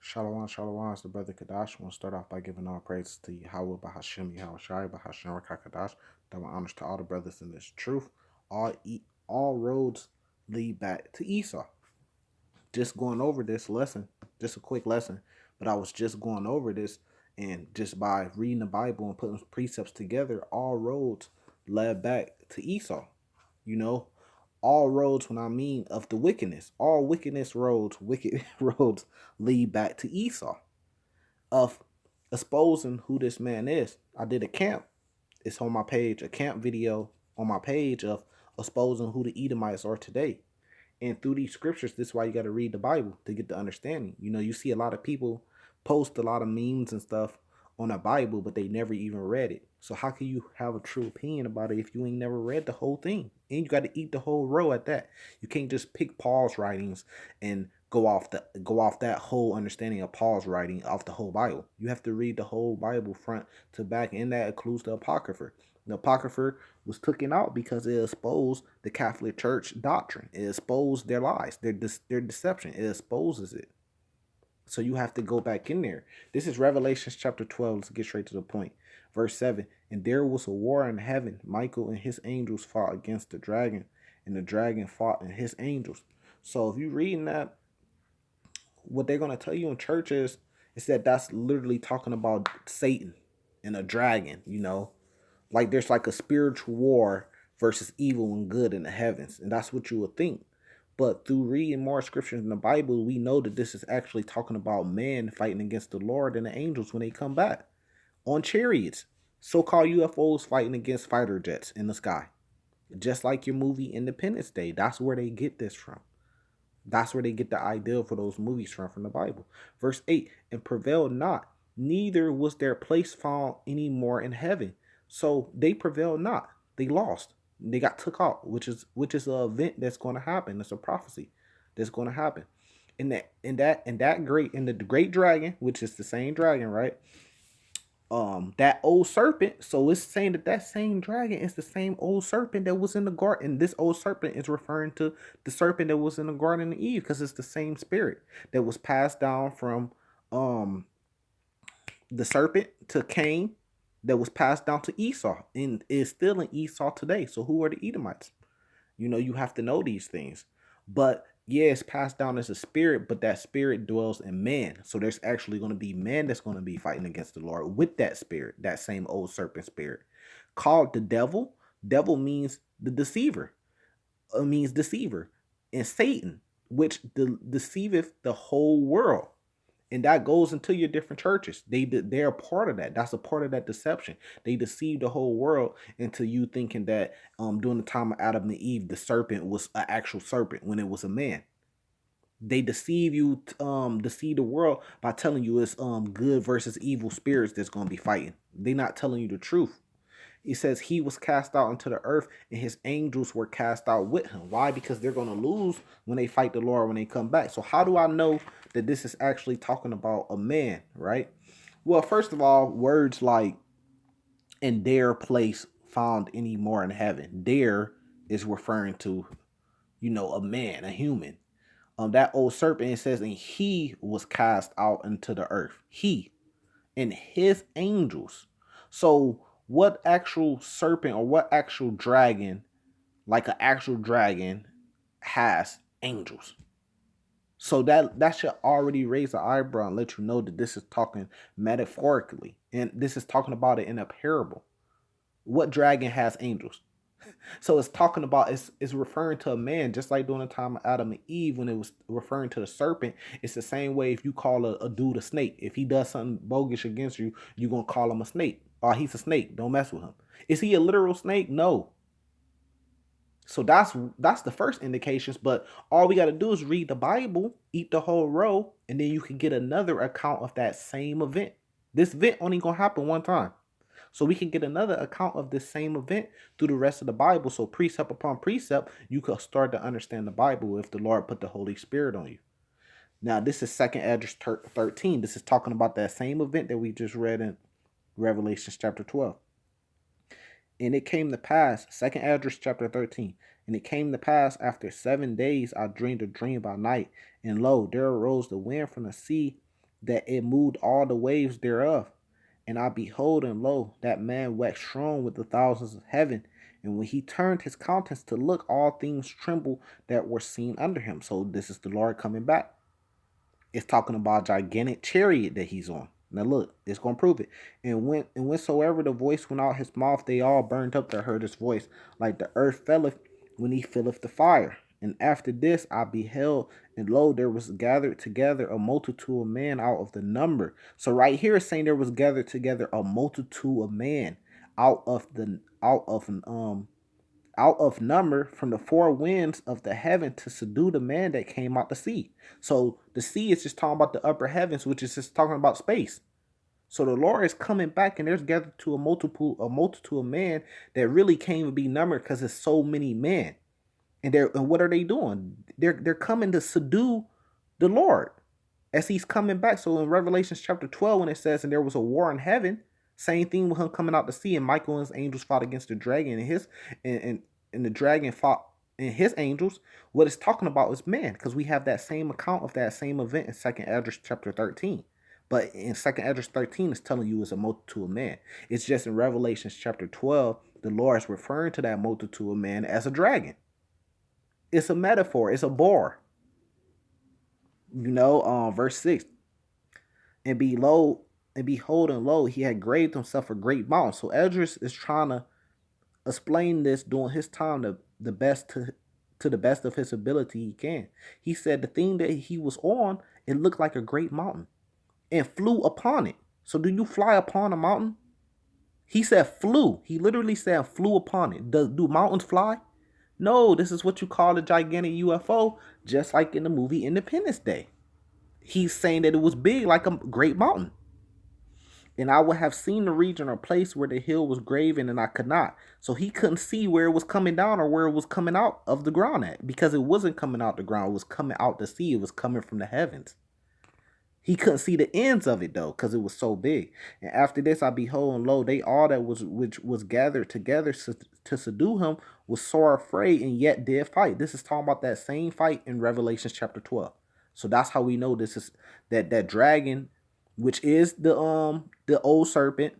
Shalom, shalom, it's the brother Kadash. I want to start off by giving all praise to Yahweh, Bahashim, Yahushai, Bahashim, Rakakadash. Double honors to all the brothers in this truth. All roads lead back to Esau. Just going over this lesson, just a quick lesson, but I was just going over this, and just by reading the Bible and putting precepts together, all roads led back to Esau. You know, all roads, when I mean of the wickedness, all wicked roads lead back to Esau. Of exposing who this man is, I did a camp. It's on my page, a camp video on my page of exposing who the Edomites are today. And through these scriptures, this is why you got to read the Bible to get the understanding. You know, you see a lot of people post a lot of memes and stuff on the Bible, but they never even read it. So how can you have a true opinion about it if you ain't never read the whole thing? And you got to eat the whole row at that. You can't just pick Paul's writings and go off that whole understanding of Paul's writing off the whole Bible. You have to read the whole Bible front to back, and that includes the Apocrypha. The Apocrypha was taken out because it exposed the Catholic Church doctrine. It exposed their lies, their deception. It exposes it. So you have to go back in there. This is Revelation chapter 12. Let's get straight to the point. Verse 7. And there was a war in heaven. Michael and his angels fought against the dragon, and the dragon fought and his angels. So if you reading that, what they're going to tell you in churches is that that's literally talking about Satan and a dragon, you know. Like there's like a spiritual war versus evil and good in the heavens. And that's what you would think. But through reading more scriptures in the Bible, we know that this is actually talking about men fighting against the Lord and the angels when they come back on chariots. So-called UFOs fighting against fighter jets in the sky. Just like your movie Independence Day. That's where they get this from. That's where they get the idea for those movies from the Bible. Verse 8, and prevailed not, neither was their place found any more in heaven. So they prevailed not. They lost. They got took out, which is an event that's going to happen. It's a prophecy that's going to happen. The great dragon, which is the same dragon, right? That old serpent. So it's saying that same dragon is the same old serpent that was in the garden. And this old serpent is referring to the serpent that was in the garden of Eve, because it's the same spirit that was passed down from the serpent to Cain, that was passed down to Esau, and is still in Esau today. So who are the Edomites? You know, you have to know these things. But yeah, it's passed down as a spirit, but that spirit dwells in man. So there's actually going to be man that's going to be fighting against the Lord with that spirit, that same old serpent spirit. Called the devil. Devil means the deceiver. It means deceiver. And Satan, which deceiveth the whole world. And that goes into your different churches. They're a part of that. That's a part of that deception. They deceive the whole world into you thinking that during the time of Adam and Eve, the serpent was an actual serpent when it was a man. They deceive you, deceive the world by telling you it's good versus evil spirits that's gonna be fighting. They're not telling you the truth. It says he was cast out into the earth and his angels were cast out with him. Why? Because they're going to lose when they fight the Lord when they come back. So how do I know that this is actually talking about a man, right? Well, first of all, words like in their place found any more in heaven. There is referring to, you know, a man, a human. That old serpent, it says, and he was cast out into the earth. He and his angels. So what actual serpent or what actual dragon, like an actual dragon, has angels? So that should already raise an eyebrow and let you know that this is talking metaphorically, and this is talking about it in a parable. What dragon has angels? So it's talking about, it's referring to a man, just like during the time of Adam and Eve when it was referring to the serpent. It's the same way if you call a dude a snake. If he does something bogus against you, you're gonna call him a snake. Oh, he's a snake. Don't mess with him. Is he a literal snake? No. So that's the first indications. But all we got to do is read the Bible, eat the whole row, and then you can get another account of that same event. This event only gonna happen one time. So we can get another account of this same event through the rest of the Bible. So precept upon precept, you could start to understand the Bible if the Lord put the Holy Spirit on you. Now, this is 2nd Address 13. This is talking about that same event that we just read in Revelation chapter 12. And it came to pass, 2nd Address chapter 13. And it came to pass after 7 days, I dreamed a dream by night. And lo, there arose the wind from the sea that it moved all the waves thereof. And I behold, and lo, that man waxed strong with the thousands of heaven. And when he turned his countenance to look, all things trembled that were seen under him. So this is the Lord coming back. It's talking about a gigantic chariot that he's on. Now look, it's gonna prove it. And whensoever the voice went out his mouth, they all burned up that heard his voice, like the earth filleth when he filleth the fire. And after this I beheld, and lo, there was gathered together a multitude of men out of the number. So right here it's saying there was gathered together a multitude of men out of number from the four winds of the heaven to subdue the man that came out the sea. So the sea is just talking about the upper heavens, which is just talking about space. So the Lord is coming back, and there's gathered to a multitude of men that really can't even be numbered because there's so many men. And what are they doing? They're coming to subdue the Lord as he's coming back. So in Revelation chapter 12, when it says, and there was a war in heaven, same thing with him coming out to sea, and Michael and his angels fought against the dragon, and the dragon fought and his angels. What it's talking about is man, because we have that same account of that same event in 2nd Esdras chapter 13. But in 2nd Esdras 13, it's telling you it's a multitude of man. It's just in Revelation chapter 12, the Lord is referring to that multitude of man as a dragon. It's a metaphor. It's a boar. Verse 6. And behold, and lo, he had graved himself a great mountain. So Esdras is trying to explain this during his time to the best of his ability he can. He said the thing that he was on, it looked like a great mountain, and flew upon it. So do you fly upon a mountain? He said flew. He literally said flew upon it. Do mountains fly? No, this is what you call a gigantic UFO, just like in the movie Independence Day. He's saying that it was big like a great mountain. And I would have seen the region or place where the hill was graven, and I could not. So he couldn't see where it was coming down or where it was coming out of the ground at, because it wasn't coming out the ground. It was coming out the sea. It was coming from the heavens. He couldn't see the ends of it though, because it was so big. And after this I behold, and lo, they all that which was gathered together to subdue him was sore afraid, and yet did fight. This is talking about that same fight in Revelation chapter 12. So that's how we know this is that dragon, which is the old serpent.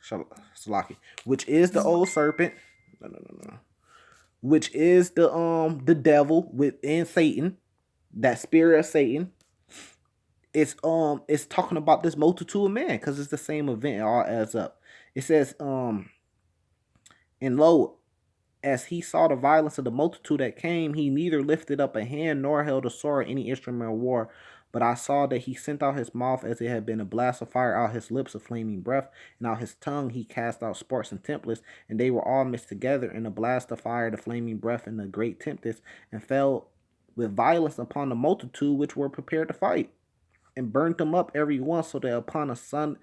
Salaki, which is the old serpent. No. Which is the devil within Satan, that spirit of Satan. It's talking about this multitude of men, because it's the same event. It all adds up. It says, and lo, as he saw the violence of the multitude that came, he neither lifted up a hand nor held a sword or any instrument of war. But I saw that he sent out his mouth as it had been a blast of fire, out his lips a flaming breath, and out his tongue he cast out sparks and tempests, and they were all mixed together in a blast of fire, the flaming breath, and the great tempest, and fell with violence upon the multitude which were prepared to fight, and burnt them up every one, so that upon a sudden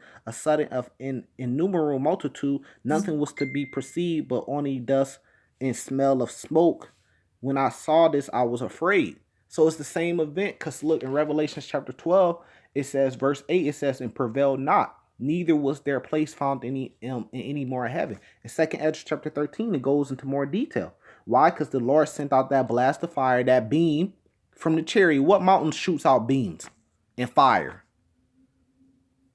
of innumerable multitude, nothing was to be perceived but only dust and smell of smoke. When I saw this, I was afraid. So it's the same event, because look, in Revelation chapter 12, it says, verse 8, it says, and prevailed not, neither was their place found in any more in heaven. In 2nd Esdras chapter 13, it goes into more detail. Why? Because the Lord sent out that blast of fire, that beam from the chariot. What mountain shoots out beams and fire?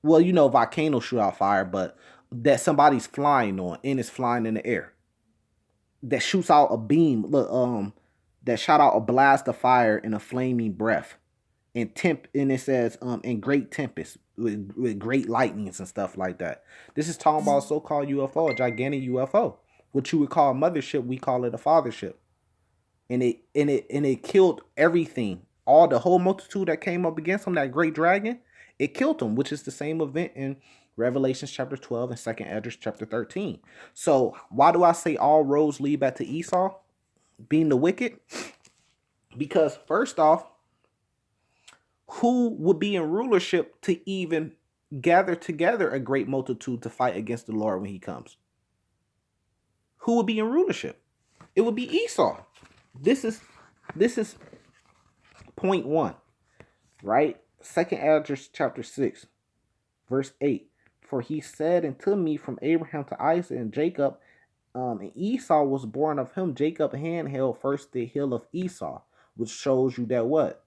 Well, volcanoes shoot out fire, but that somebody's flying on, and it's flying in the air, that shoots out a beam. Look, that shot out a blast of fire and a flaming breath, and it says in great tempest with great lightnings and stuff like that. This is talking about a so-called UFO, a gigantic UFO. What you would call a mothership, we call it a fathership. And it killed everything. All the whole multitude that came up against him, that great dragon, it killed him, which is the same event in Revelation chapter 12 and 2nd Esdras chapter 13. So why do I say all roads lead back to Esau being the wicked? Because first off, who would be in rulership to even gather together a great multitude to fight against the Lord when he comes? Who would be in rulership? It would be Esau. This is point 1, right? 2nd Esdras chapter 6, verse 8. For he said unto me, from Abraham to Isaac and Jacob, and Esau was born of him. Jacob hand held first the hill of Esau, which shows you that what?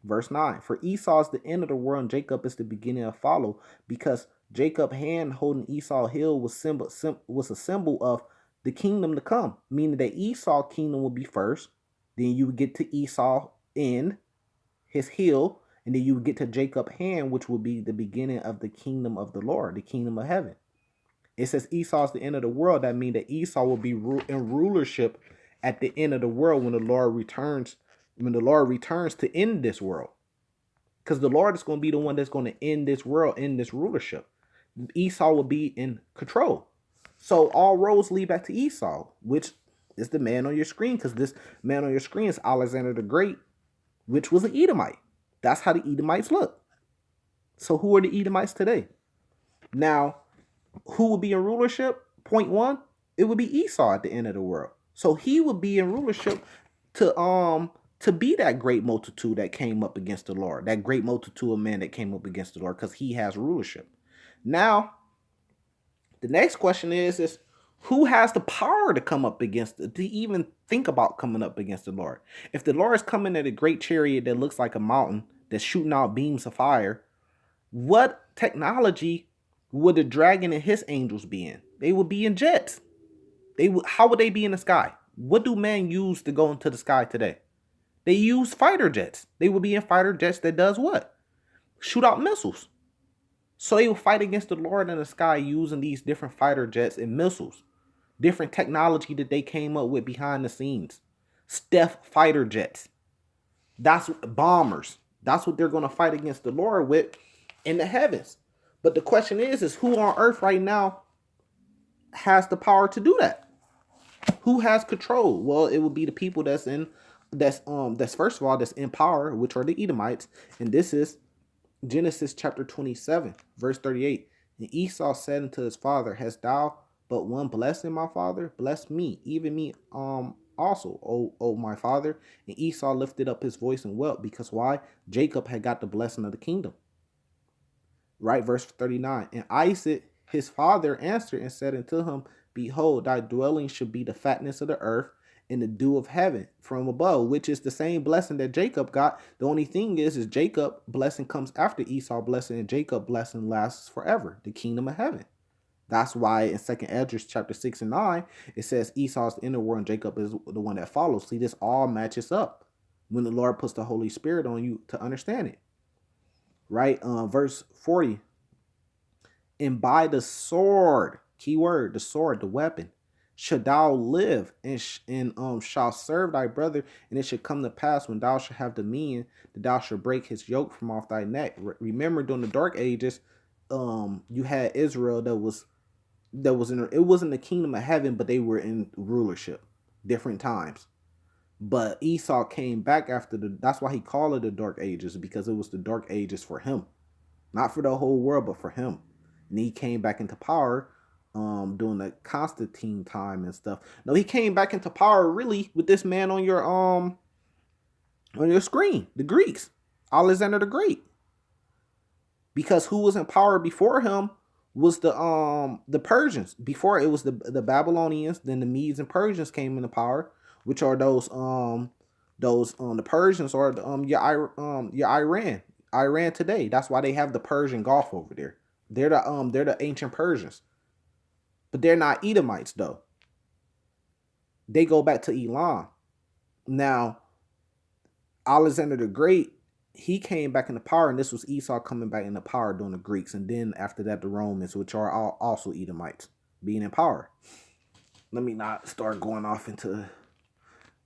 Verse 9, for Esau is the end of the world and Jacob is the beginning of follow, because Jacob's hand holding Esau's heel was a symbol of the kingdom to come, meaning that Esau's kingdom will be first, then you would get to Esau in his heel, and then you would get to Jacob's hand, which will be the beginning of the kingdom of the Lord, the kingdom of heaven. It says Esau is the end of the world. That means that Esau will be in rulership at the end of the world when the Lord returns. When the Lord returns to end this world, because the Lord is going to be the one that's going to end this world, end this rulership. Esau will be in control. So all roads lead back to Esau, which is the man on your screen, because this man on your screen is Alexander the Great, which was an Edomite. That's how the Edomites look. So who are the Edomites today? Now, who would be in rulership? Point one, it would be Esau at the end of the world. So he would be in rulership to be that great multitude that came up against the Lord, that great multitude of men that came up against the Lord, because he has rulership. Now, the next question is who has the power to come up against it, to even think about coming up against the Lord? If the Lord is coming at a great chariot that looks like a mountain that's shooting out beams of fire, what technology would the dragon and his angels be in? They would be in jets. How would they be in the sky? What do men use to go into the sky today? They use fighter jets. They would be in fighter jets that does what? Shoot out missiles. So they will fight against the Lord in the sky using these different fighter jets and missiles. Different technology that they came up with behind the scenes. Stealth fighter jets. That's bombers. That's what they're going to fight against the Lord with in the heavens. But the question is who on earth right now has the power to do that? Who has control? Well, it would be the people that's first of all that's in power, which are the Edomites, and this is Genesis chapter 27, verse 38. And Esau said unto his father, hast thou but one blessing, my father? Bless me, even me also, O my father. And Esau lifted up his voice and wept, because why? Jacob had got the blessing of the kingdom. Right, verse 39. And Isaac his father answered and said unto him, behold, thy dwelling should be the fatness of the earth and the dew of heaven from above, which is the same blessing that Jacob got. The only thing is Jacob blessing comes after Esau blessing, and Jacob blessing lasts forever, the kingdom of heaven. That's why in 2nd Esdras chapter 6 and 9, it says Esau's the inner world and Jacob is the one that follows. See, this all matches up when the Lord puts the Holy Spirit on you to understand it. Right? Verse 40. And by the sword, key word, the sword, the weapon, should thou live, and shall serve thy brother, and it should come to pass when thou shalt have dominion, that thou shalt break his yoke from off thy neck. Remember, during the dark ages, you had Israel that was it wasn't the kingdom of heaven, but they were in rulership, different times. But Esau came back after that's why he called it the dark ages, because it was the dark ages for him, not for the whole world, but for him. And he came back into power during the Constantine time and stuff. No, he came back into power really with this man on your screen, the Greeks, Alexander the Great. Because who was in power before him was the Persians. Before it was the Babylonians, then the Medes and Persians came into power, which are the Persians are your Iran today. That's why they have the Persian Gulf over there. They're the ancient Persians. But they're not Edomites though. They go back to Elam. Now, Alexander the Great, he came back into power, and this was Esau coming back into power during the Greeks, and then after that the Romans, which are also Edomites, being in power. Let me not start going off into.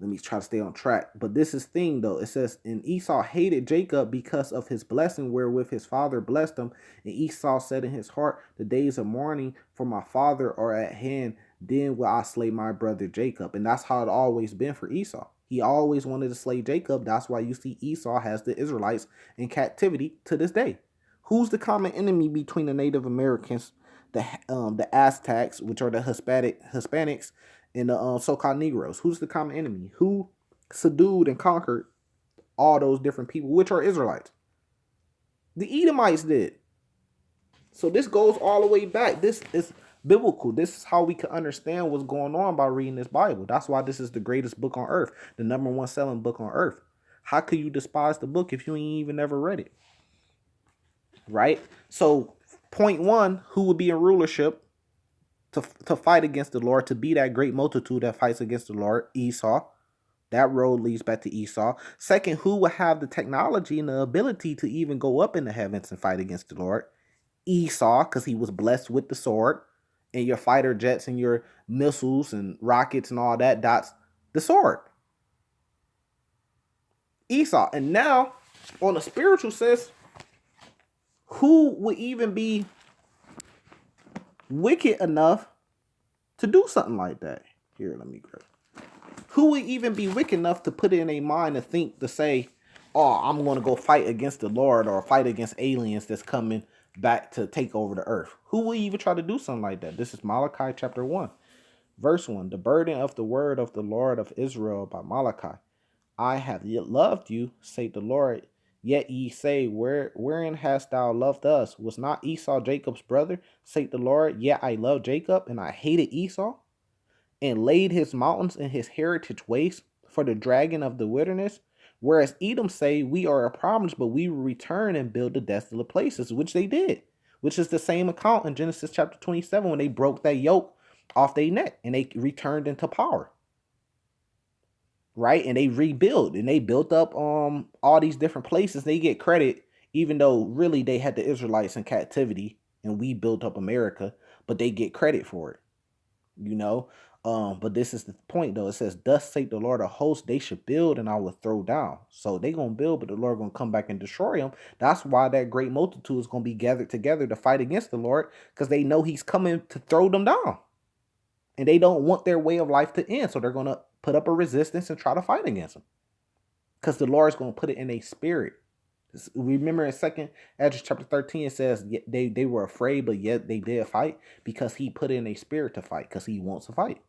Let me try to stay on track. But this is thing though. It says, and Esau hated Jacob because of his blessing wherewith his father blessed him. And Esau said in his heart, the days of mourning for my father are at hand. Then will I slay my brother Jacob. And that's how it always been for Esau. He always wanted to slay Jacob. That's why you see Esau has the Israelites in captivity to this day. Who's the common enemy between the Native Americans, the Aztecs, which are the Hispanics, and the so-called Negroes? Who's the common enemy? Who subdued and conquered all those different people, which are Israelites? The Edomites did. So this goes all the way back. This is biblical. This is how we can understand what's going on by reading this Bible. That's why this is the greatest book on earth, the #1 selling book on earth. How could you despise the book if you ain't even never read it? Right? So, point one, who would be in rulership to fight against the Lord, to be that great multitude that fights against the Lord? Esau. That road leads back to Esau. Second, who would have the technology and the ability to even go up in the heavens and fight against the Lord? Esau, because he was blessed with the sword, and your fighter jets and your missiles and rockets and all that, that's the sword. Esau. And now, on a spiritual sense, who would even be wicked enough to do something like that? Here, let me grab. Who would even be wicked enough to put it in a mind to think, to say, oh, I'm going to go fight against the Lord or fight against aliens that's coming back to take over the earth? Who would even try to do something like that? This is Malachi chapter 1, verse 1. The burden of the word of the Lord of Israel by Malachi. I have loved you, saith the Lord. Yet ye say, wherein hast thou loved us? Was not Esau Jacob's brother, saith the Lord? Yet I loved Jacob, and I hated Esau, and laid his mountains and his heritage waste for the dragon of the wilderness. Whereas Edom say, we are a promise, but we will return and build the desolate places, which they did. Which is the same account in Genesis chapter 27 when they broke that yoke off their neck and they returned into power. Right? And they rebuild and they built up all these different places. They get credit, even though really they had the Israelites in captivity and we built up America, but they get credit for it. You know, but this is the point though. It says, thus saith the Lord of hosts, they should build and I will throw down. So they gonna build, but the Lord gonna come back and destroy them. That's why that great multitude is gonna be gathered together to fight against the Lord, because they know he's coming to throw them down. And they don't want their way of life to end. So they're gonna put up a resistance and try to fight against them. Because the Lord is gonna put it in a spirit. Remember in 2nd Ezra chapter 13, it says they were afraid, but yet they did fight, because he put in a spirit to fight, because he wants to fight.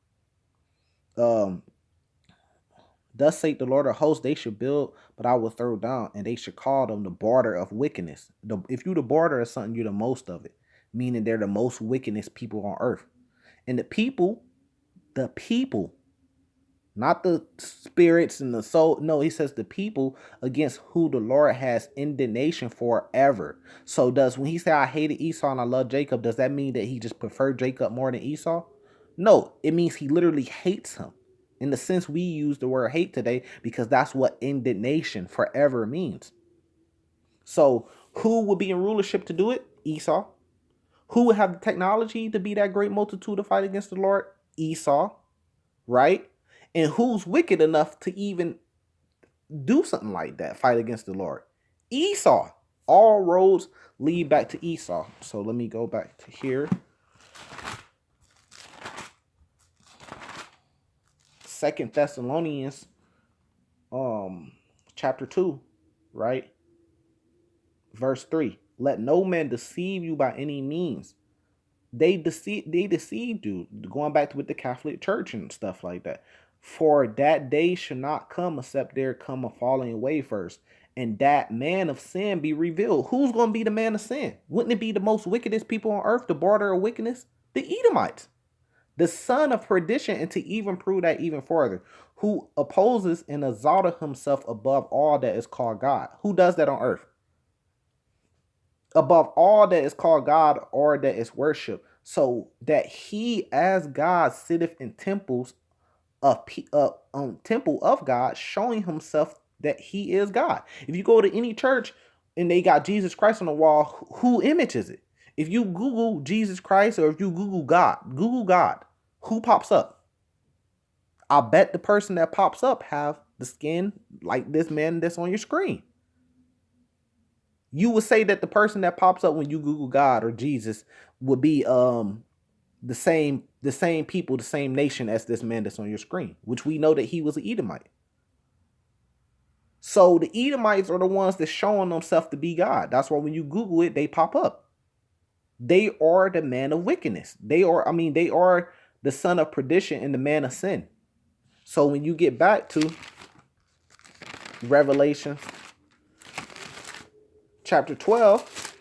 Thus saith the Lord of hosts, they should build, but I will throw down, and they should call them the border of wickedness. If you the border of something, you're the most of it, meaning they're the most wickedest people on earth. And the people, not the spirits and the soul. No, he says the people against who the Lord has indignation forever. So when he say I hated Esau and I love Jacob, does that mean that he just preferred Jacob more than Esau? No, it means he literally hates him. In the sense we use the word hate today, because that's what indignation forever means. So who would be in rulership to do it? Esau. Who would have the technology to be that great multitude to fight against the Lord? Esau. Right? And who's wicked enough to even do something like that, fight against the Lord? Esau. All roads lead back to Esau. So let me go back to here. 2 Thessalonians chapter 2, right? Verse 3. Let no man deceive you by any means. They deceived you, going back to with the Catholic Church and stuff like that. For that day should not come except there come a falling away first, and that man of sin be revealed. Who's going to be the man of sin? Wouldn't it be the most wickedest people on earth, the border of wickedness? The Edomites, the son of perdition, and to even prove that even further, who opposes and exalteth himself above all that is called God. Who does that on earth? Above all that is called God or that is worship, so that he as God sitteth in temples of temple of God, showing himself that he is God. If you go to any church and they got Jesus Christ on the wall, who image is it? If you Google Jesus Christ, or if you Google God, who pops up? I bet the person that pops up have the skin like this man that's on your screen. You would say that the person that pops up when you Google God or Jesus would be the same people, the same nation as this man that's on your screen, which we know that he was an Edomite. So the Edomites are the ones that's showing themselves to be God. That's why when you Google it, they pop up. They are the man of wickedness. They are the son of perdition and the man of sin. So when you get back to Revelation chapter 12,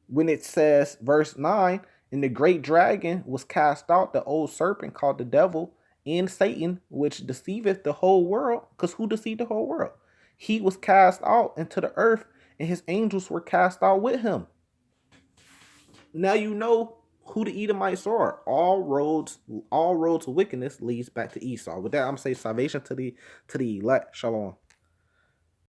when it says, verse 9, and the great dragon was cast out, the old serpent called the devil and Satan, which deceiveth the whole world. Because who deceived the whole world? He was cast out into the earth, and his angels were cast out with him. Now you know who the Edomites are. All roads of wickedness leads back to Esau. With that, I'm saying salvation to the elect. Shalom.